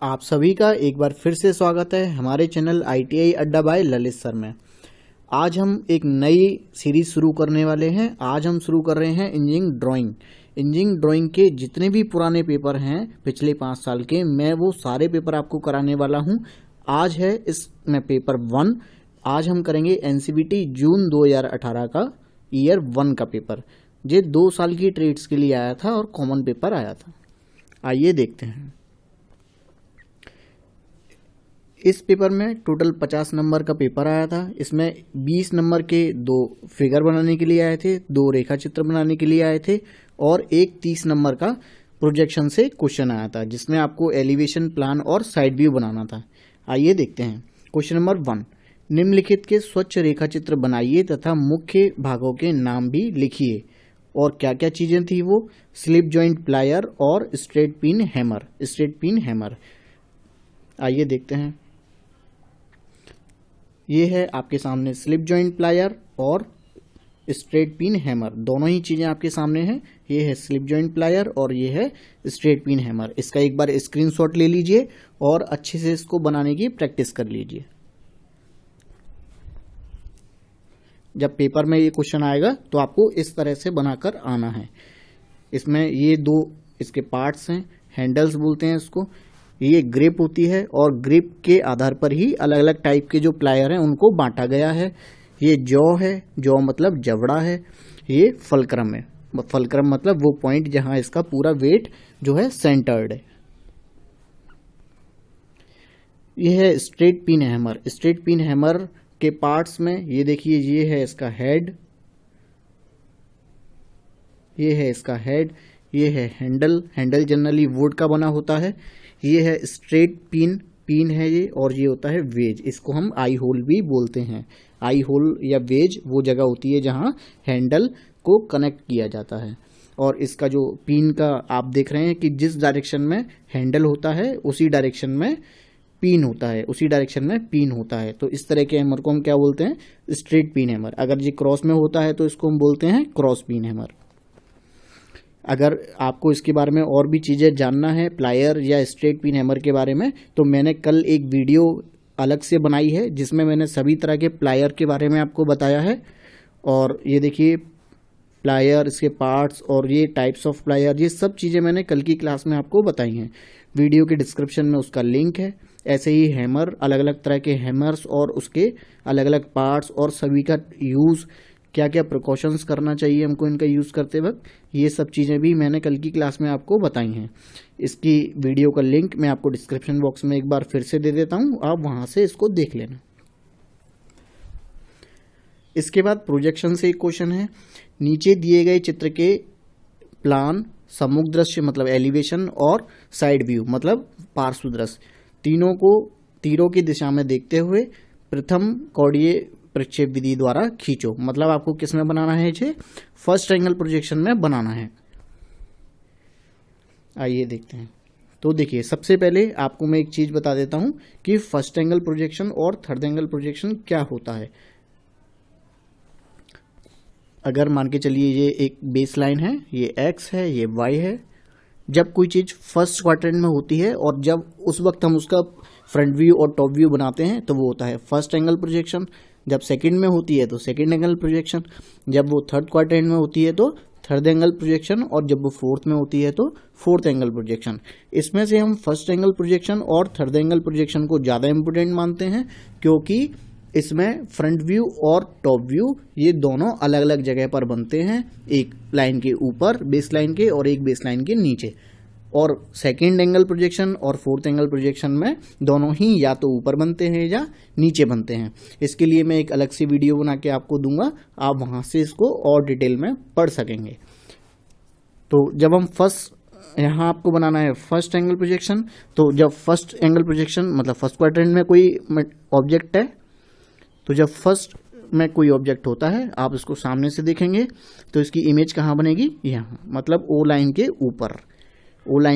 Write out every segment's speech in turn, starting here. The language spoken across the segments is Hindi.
आप सभी का एक बार फिर से स्वागत है हमारे चैनल ITI अड्डा बाय ललित सर में। आज हम एक नई सीरीज शुरू करने वाले हैं। आज हम शुरू कर रहे हैं इंजीनियरिंग ड्राइंग के जितने भी पुराने पेपर हैं पिछले 5 साल के, मैं वो सारे पेपर आपको कराने वाला हूं। आज है इसमें पेपर 1। आज हम करेंगे NCVT जून 2018 का ईयर 1 का पेपर। ये 2 साल की ट्रेड्स के लिए आया था और कॉमन पेपर आया था। आइए देखते हैं। इस पेपर में टोटल 50 नंबर का पेपर आया था। इसमें 20 नंबर के 2 फिगर बनाने के लिए आए थे, 2 रेखा चित्र बनाने के लिए आए थे और एक 30 नंबर का प्रोजेक्शन से क्वेश्चन आया था जिसमें आपको एलिवेशन प्लान और साइड व्यू बनाना था। आइए देखते हैं। क्वेश्चन नंबर 1, निम्नलिखित के स्वच्छ रेखा चित्र बनाइए तथा मुख्य भागों के नाम भी लिखिए। और क्या क्या चीजें थी वो? स्लिप जॉइंट प्लायर और स्ट्रेट पिन हैमर। आइए देखते हैं। ये है आपके सामने स्लिप जॉइंट प्लायर और स्ट्रेट पिन हैमर, दोनों ही चीजें आपके सामने हैं। ये है स्लिप जॉइंट प्लायर और ये है स्ट्रेट पिन हैमर। इसका एक बार स्क्रीनशॉट ले लीजिए और अच्छे से इसको बनाने की प्रैक्टिस कर लीजिए। जब पेपर में ये क्वेश्चन आएगा तो आपको इस तरह से बनाकर आना है। इसमें ये 2 इसके पार्ट्स हैं, हैंडल्स बोलते हैं इसको। ये ग्रिप होती है और ग्रिप के आधार पर ही अलग अलग टाइप के जो प्लायर हैं उनको बांटा गया है। ये जॉ है, जॉ मतलब जबड़ा है। ये फलक्रम है, फलक्रम मतलब वो पॉइंट जहां इसका पूरा वेट जो है सेंटर्ड है। ये है straight pin hammer. Straight pin hammer के पार्ट्स में ये देखिए, ये है इसका हेड, ये है इसका हेड, ये है हैंडल जनरली वुड का बना होता है। ये है स्ट्रेट पिन है ये, और ये होता है वेज। इसको हम आई होल भी बोलते हैं। आई होल या वेज वो जगह होती है जहां हैंडल को कनेक्ट किया जाता है। और इसका जो पिन का आप देख रहे हैं कि जिस डायरेक्शन में हैंडल होता है उसी डायरेक्शन में पिन होता है। तो इस तरह के हैमर को हम क्या बोलते हैं? Straight pin hammer. अगर ये क्रॉस में होता है तो इसको हम बोलते हैं क्रॉस पिन हैमर। अगर आपको इसके बारे में और भी चीज़ें जानना है प्लायर या स्ट्रेट पिन हैमर के बारे में, तो मैंने कल एक वीडियो अलग से बनाई है जिसमें मैंने सभी तरह के प्लायर के बारे में आपको बताया है। और ये देखिए प्लायर, इसके पार्ट्स और ये टाइप्स ऑफ प्लायर, ये सब चीज़ें मैंने कल की क्लास में आपको बताई हैं। वीडियो के डिस्क्रिप्शन में उसका लिंक है। ऐसे ही हैमर, अलग अलग तरह के हैमर्स और उसके अलग अलग पार्ट्स और सभी का यूज़, क्या क्या प्रिकॉशंस करना चाहिए हमको इनका यूज़ करते वक्त, ये सब चीज़ें भी मैंने कल की क्लास में आपको बताई हैं। इसकी वीडियो का लिंक मैं आपको डिस्क्रिप्शन बॉक्स में एक बार फिर से दे देता हूँ, आप वहाँ से इसको देख लेना। इसके बाद प्रोजेक्शन से एक क्वेश्चन है। नीचे दिए गए चित्र के प्लान, सम्मुख दृश्य मतलब एलिवेशन और साइड व्यू मतलब पार्श्व दृश्य, तीनों को तीरों की दिशा में देखते हुए प्रथम कोणीय प्रक्षेप विधि द्वारा खींचो। मतलब आपको किस में बनाना है? इसे फर्स्ट एंगल प्रोजेक्शन में बनाना है। आइए देखते हैं। तो देखिए, सबसे पहले आपको मैं एक चीज बता देता हूं कि फर्स्ट एंगल प्रोजेक्शन और थर्ड एंगल प्रोजेक्शन क्या होता है। अगर मान के चलिए ये एक बेस लाइन है, ये एक्स है, ये वाई है। जब कोई चीज फर्स्ट क्वाड्रेंट में होती है और जब उस वक्त हम उसका फ्रंट व्यू और टॉप व्यू बनाते हैं तो वो होता है फर्स्ट एंगल प्रोजेक्शन। जब सेकंड में होती है तो सेकंड एंगल प्रोजेक्शन। जब वो थर्ड क्वाड्रेंट में होती है तो थर्ड एंगल प्रोजेक्शन। और जब वो फोर्थ में होती है तो फोर्थ एंगल प्रोजेक्शन। इसमें से हम फर्स्ट एंगल प्रोजेक्शन और थर्ड एंगल प्रोजेक्शन को ज़्यादा इंपोर्टेंट मानते हैं, क्योंकि इसमें फ्रंट व्यू और टॉप व्यू ये दोनों अलग अलग जगह पर बनते हैं, एक लाइन के ऊपर बेस लाइन के और एक बेस लाइन के नीचे। और सेकेंड एंगल प्रोजेक्शन और फोर्थ एंगल प्रोजेक्शन में दोनों ही या तो ऊपर बनते हैं या नीचे बनते हैं। इसके लिए मैं एक अलग से वीडियो बना के आपको दूंगा, आप वहां से इसको और डिटेल में पढ़ सकेंगे। तो जब हम यहाँ आपको बनाना है फर्स्ट एंगल प्रोजेक्शन, तो जब फर्स्ट एंगल प्रोजेक्शन मतलब फर्स्ट क्वाड्रेंट में कोई ऑब्जेक्ट है, तो जब फर्स्ट में कोई ऑब्जेक्ट होता है आप इसको सामने से देखेंगे तो इसकी इमेज कहाँ बनेगी? यहाँ, मतलब ओ लाइन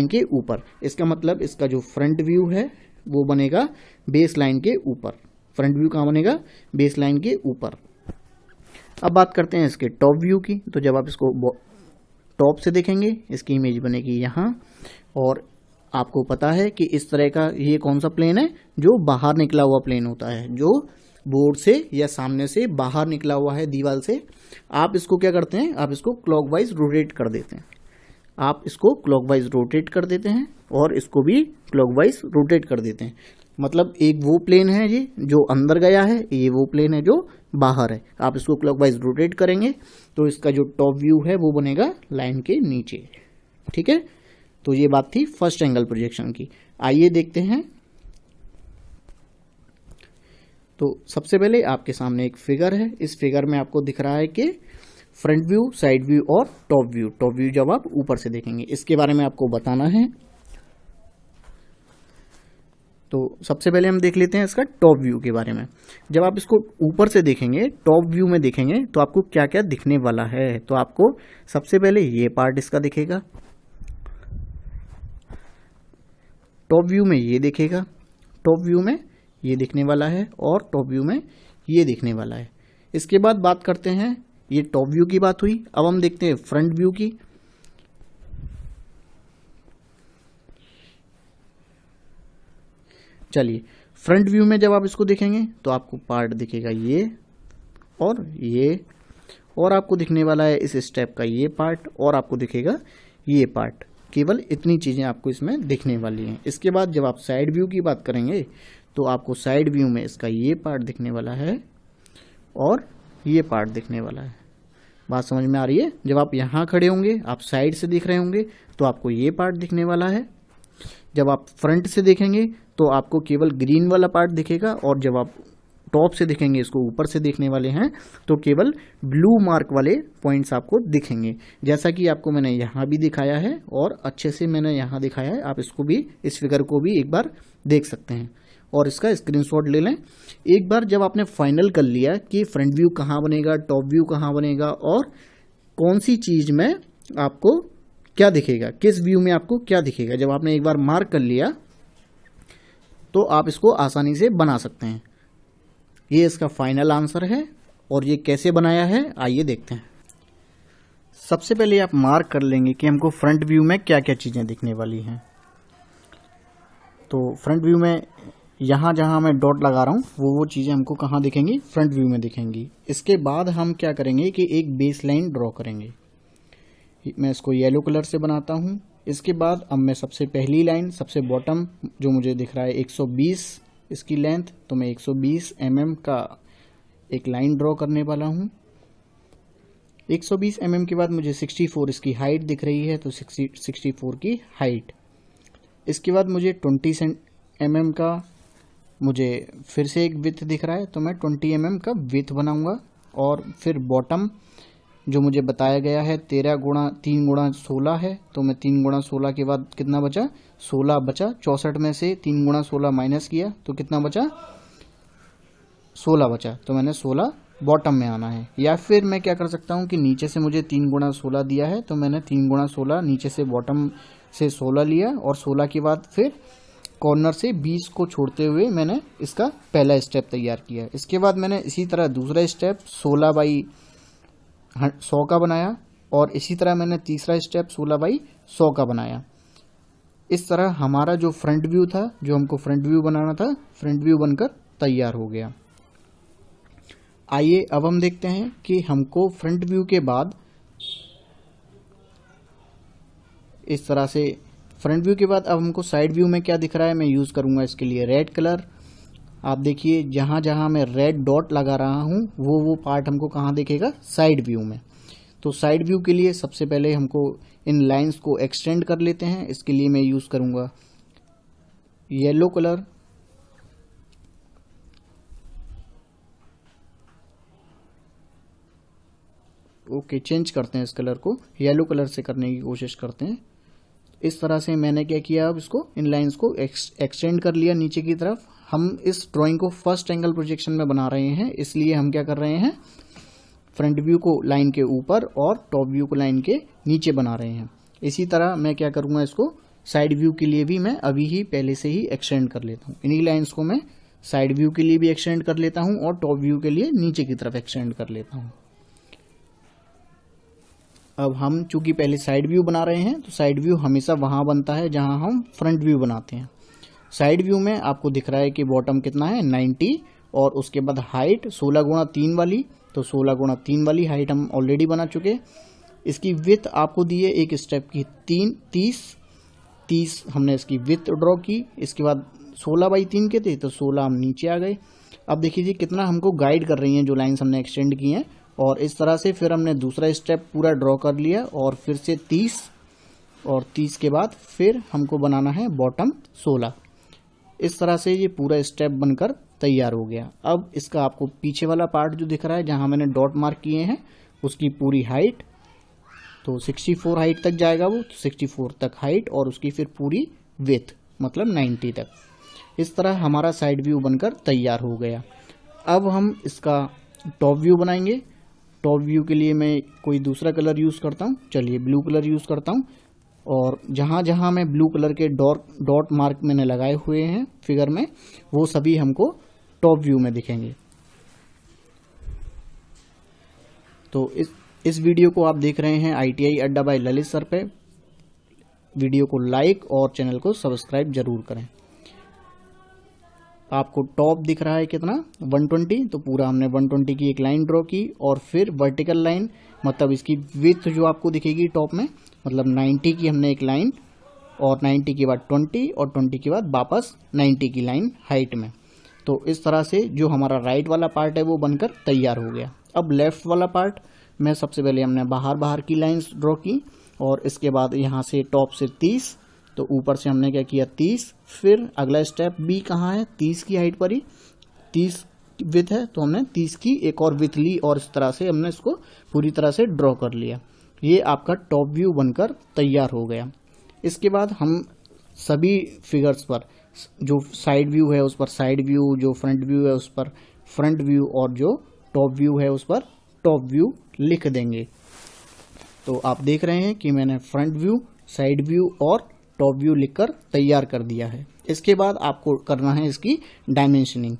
के ऊपर। इसका मतलब इसका जो फ्रंट व्यू है वो बनेगा बेस लाइन के ऊपर। फ्रंट व्यू कहाँ बनेगा? बेस लाइन के ऊपर। अब बात करते हैं इसके टॉप व्यू की। तो जब आप इसको टॉप से देखेंगे इसकी इमेज बनेगी यहाँ, और आपको पता है कि इस तरह का ये कौन सा प्लेन है, जो बाहर निकला हुआ प्लेन होता है, जो बोर्ड से या सामने से बाहर निकला हुआ है दीवार से। आप इसको क्या करते हैं, आप इसको क्लॉकवाइज रोटेट कर देते हैं। आप इसको क्लॉकवाइज रोटेट कर देते हैं और इसको भी क्लॉकवाइज रोटेट कर देते हैं। मतलब एक वो प्लेन है ये जो अंदर गया है, ये वो प्लेन है जो बाहर है। आप इसको क्लॉकवाइज रोटेट करेंगे तो इसका जो टॉप व्यू है वो बनेगा लाइन के नीचे। ठीक है, तो ये बात थी फर्स्ट एंगल प्रोजेक्शन की। आइए देखते हैं। तो सबसे पहले आपके सामने एक फिगर है। इस फिगर में आपको दिख रहा है कि फ्रंट व्यू, साइड व्यू और टॉप व्यू। टॉप व्यू जब आप ऊपर से देखेंगे, इसके बारे में आपको बताना है। तो सबसे पहले हम देख लेते हैं इसका टॉप व्यू के बारे में। जब आप इसको ऊपर से देखेंगे, टॉप व्यू में देखेंगे, तो आपको क्या क्या दिखने वाला है। तो आपको सबसे पहले ये पार्ट इसका दिखेगा, टॉप व्यू में ये दिखेगा, टॉप व्यू में ये दिखने वाला है और टॉप व्यू में ये दिखने वाला है। इसके बाद बात करते हैं, ये टॉप व्यू की बात हुई। अब हम देखते हैं फ्रंट व्यू की। चलिए, फ्रंट व्यू में जब आप इसको देखेंगे तो आपको पार्ट दिखेगा ये, और आपको दिखने वाला है इस स्टेप का ये पार्ट, और आपको दिखेगा ये पार्ट। केवल इतनी चीजें आपको इसमें दिखने वाली हैं। इसके बाद जब आप साइड व्यू की बात करेंगे तो आपको साइड व्यू में इसका ये पार्ट दिखने वाला है और ये पार्ट दिखने वाला है। बात समझ में आ रही है? जब आप यहाँ खड़े होंगे, आप साइड से देख रहे होंगे, तो आपको ये पार्ट दिखने वाला है। जब आप फ्रंट से देखेंगे तो आपको केवल ग्रीन वाला पार्ट दिखेगा, और जब आप टॉप से देखेंगे, इसको ऊपर से देखने वाले हैं, तो केवल ब्लू मार्क वाले पॉइंट्स आपको दिखेंगे। जैसा कि आपको मैंने यहाँ भी दिखाया है और अच्छे से मैंने यहाँ दिखाया है। आप इसको भी, इस फिगर को भी एक बार देख सकते हैं और इसका स्क्रीनशॉट ले लें। एक बार जब आपने फाइनल कर लिया कि फ्रंट व्यू कहाँ बनेगा, टॉप व्यू कहाँ बनेगा और कौन सी चीज में आपको क्या दिखेगा, किस व्यू में आपको क्या दिखेगा, जब आपने एक बार मार्क कर लिया तो आप इसको आसानी से बना सकते हैं। ये इसका फाइनल आंसर है। और ये कैसे बनाया है, आइए देखते हैं। सबसे पहले आप मार्क कर लेंगे कि हमको फ्रंट व्यू में क्या क्या चीजें दिखने वाली हैं। तो फ्रंट व्यू में यहाँ जहाँ मैं डॉट लगा रहा हूँ वो चीज़ें हमको कहाँ दिखेंगी, फ्रंट व्यू में दिखेंगी। इसके बाद हम क्या करेंगे कि एक बेस लाइन ड्रॉ करेंगे। मैं इसको येलो कलर से बनाता हूँ। इसके बाद अब मैं सबसे पहली लाइन, सबसे बॉटम जो मुझे दिख रहा है 120 इसकी लेंथ, तो मैं 120 mm का एक लाइन ड्रॉ करने वाला हूँ। 120 mm के बाद मुझे 64 इसकी हाइट दिख रही है, तो 64 की हाइट। इसके बाद मुझे 20 mm का मुझे फिर से एक विड्थ दिख रहा है, तो मैं 20 mm का विड्थ बनाऊंगा। और फिर बॉटम जो मुझे बताया गया है 13 गुणा 3 गुणा 16 है, तो मैं 3 गुणा 16 के बाद कितना बचा, 16 बचा। 64 में से 3 गुणा 16 माइनस किया तो कितना बचा, 16 बचा। तो मैंने 16 बॉटम में आना है। या फिर मैं क्या कर सकता हूँ कि नीचे से मुझे 3 गुणा 16 दिया है, तो मैंने 3 गुणा 16 नीचे से बॉटम से 16 लिया, और 16 के बाद फिर कॉर्नर से 20 को छोड़ते हुए मैंने इसका पहला स्टेप तैयार किया। इसके बाद मैंने इसी तरह दूसरा स्टेप 16/100 का बनाया, और इसी तरह मैंने तीसरा स्टेप 16/100 का बनाया। इस तरह हमारा जो फ्रंट व्यू था, जो हमको फ्रंट व्यू बनाना था, फ्रंट व्यू बनकर तैयार हो गया। आइए अब हम देखते हैं कि हमको फ्रंट व्यू के बाद इस तरह से, फ्रंट व्यू के बाद अब हमको साइड व्यू में क्या दिख रहा है। मैं यूज करूंगा इसके लिए रेड कलर। आप देखिए जहां जहां मैं रेड डॉट लगा रहा हूं वो पार्ट हमको कहां दिखेगा, साइड व्यू में। तो साइड व्यू के लिए सबसे पहले हमको इन लाइंस को एक्सटेंड कर लेते हैं। इसके लिए मैं यूज करूंगा येलो कलर। ओके, चेंज करते हैं इस कलर को, येलो कलर से करने की कोशिश करते हैं। इस तरह से मैंने क्या किया, अब इसको इन लाइंस को एक्सटेंड कर लिया नीचे की तरफ। हम इस ड्राइंग को फर्स्ट एंगल प्रोजेक्शन में बना रहे हैं, इसलिए हम क्या कर रहे हैं, फ्रंट व्यू को लाइन के ऊपर और टॉप व्यू को लाइन के नीचे बना रहे हैं। इसी तरह मैं क्या करूंगा, इसको साइड व्यू के लिए भी मैं अभी ही पहले से ही एक्सटेंड कर लेता हूँ। इन्हीं लाइंस को मैं साइड व्यू के लिए भी एक्सटेंड कर लेता हूँ और टॉप व्यू के लिए नीचे की तरफ एक्सटेंड कर लेता हूँ। अब हम चूंकि पहले साइड व्यू बना रहे हैं तो साइड व्यू हमेशा वहाँ बनता है जहाँ हम फ्रंट व्यू बनाते हैं। साइड व्यू में आपको दिख रहा है कि बॉटम कितना है 90 और उसके बाद हाइट 16x3 वाली, तो 16x3 वाली हाइट हम ऑलरेडी बना चुके। इसकी विथ आपको दी है एक स्टेप की 30 हमने इसकी विथ ड्रॉ की। इसके बाद 16x3 के थे तो 16 हम नीचे आ गए। अब देखिए कितना हमको गाइड कर रही हैं जो लाइन्स हमने एक्सटेंड की हैं, और इस तरह से फिर हमने दूसरा स्टेप पूरा ड्रॉ कर लिया और फिर से 30 और 30 के बाद फिर हमको बनाना है बॉटम 16। इस तरह से ये पूरा स्टेप बनकर तैयार हो गया। अब इसका आपको पीछे वाला पार्ट जो दिख रहा है जहां मैंने डॉट मार्क किए हैं उसकी पूरी हाइट, तो 64 हाइट तक जाएगा वो, तो 64 तक हाइट और उसकी फिर पूरी विड्थ मतलब 90 तक। इस तरह हमारा साइड व्यू बनकर तैयार हो गया। अब हम इसका टॉप व्यू बनाएंगे। टॉप व्यू के लिए मैं कोई दूसरा कलर यूज़ करता हूँ, चलिए ब्लू कलर यूज़ करता हूँ, और जहाँ जहाँ मैं ब्लू कलर के डॉट मार्क मैंने लगाए हुए हैं फिगर में वो सभी हमको टॉप व्यू में दिखेंगे। तो इस वीडियो को आप देख रहे हैं ITI अड्डा बाय ललित सर पे। वीडियो को लाइक और चैनल को सब्सक्राइब जरूर करें। आपको टॉप दिख रहा है कितना 120, तो पूरा हमने 120 की एक लाइन ड्रॉ की और फिर वर्टिकल लाइन मतलब इसकी विड्थ जो आपको दिखेगी टॉप में मतलब 90 की हमने एक लाइन और 90 के बाद 20 और 20 के बाद वापस 90 की लाइन हाइट में। तो इस तरह से जो हमारा राइट वाला पार्ट है वो बनकर तैयार हो गया। अब लेफ्ट वाला पार्ट में सबसे पहले हमने बाहर की लाइंस ड्रॉ की और इसके बाद यहाँ से टॉप से 30, तो ऊपर से हमने क्या किया 30, फिर अगला स्टेप बी कहाँ है 30 की हाइट पर ही 30 विथ है तो हमने 30 की एक और विथ ली और इस तरह से हमने इसको पूरी तरह से ड्रॉ कर लिया। ये आपका टॉप व्यू बनकर तैयार हो गया। इसके बाद हम सभी फिगर्स पर जो साइड व्यू है उस पर साइड व्यू, जो फ्रंट व्यू है उस पर फ्रंट व्यू और जो टॉप व्यू है उस पर टॉप व्यू लिख देंगे। तो आप देख रहे हैं कि मैंने फ्रंट व्यू, साइड व्यू और टॉप व्यू लिखकर तैयार कर दिया है। इसके बाद आपको करना है इसकी डायमेंशनिंग।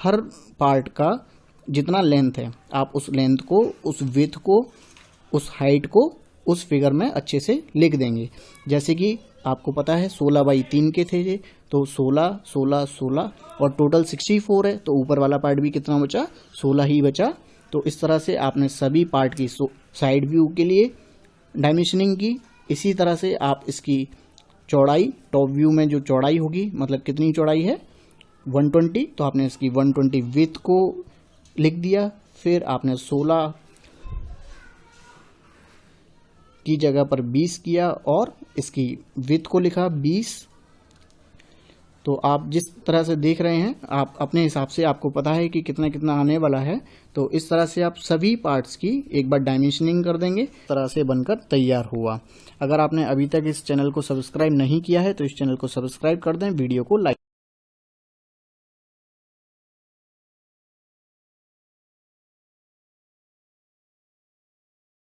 हर पार्ट का जितना लेंथ है आप उस लेंथ को, उस विड्थ को, उस हाइट को उस फिगर में अच्छे से लिख देंगे। जैसे कि आपको पता है 16x3 के थे ये, तो 16, 16, 16 और टोटल 64 है, तो ऊपर वाला पार्ट भी कितना बचा 16 ही बचा। तो इस तरह से आपने सभी पार्ट की साइड व्यू के लिए डायमेंशनिंग की। इसी तरह से आप इसकी चौड़ाई, टॉप व्यू में जो चौड़ाई होगी मतलब कितनी चौड़ाई है 120, तो आपने इसकी 120 विड्थ को लिख दिया। फिर आपने 16 की जगह पर 20 किया और इसकी विड्थ को लिखा 20। तो आप जिस तरह से देख रहे हैं आप अपने हिसाब से आपको पता है कि कितना कितना आने वाला है, तो इस तरह से आप सभी पार्ट्स की एक बार डायमेंशनिंग कर देंगे। इस तरह से बनकर तैयार हुआ। अगर आपने अभी तक इस चैनल को सब्सक्राइब नहीं किया है तो इस चैनल को सब्सक्राइब कर दें, वीडियो को लाइक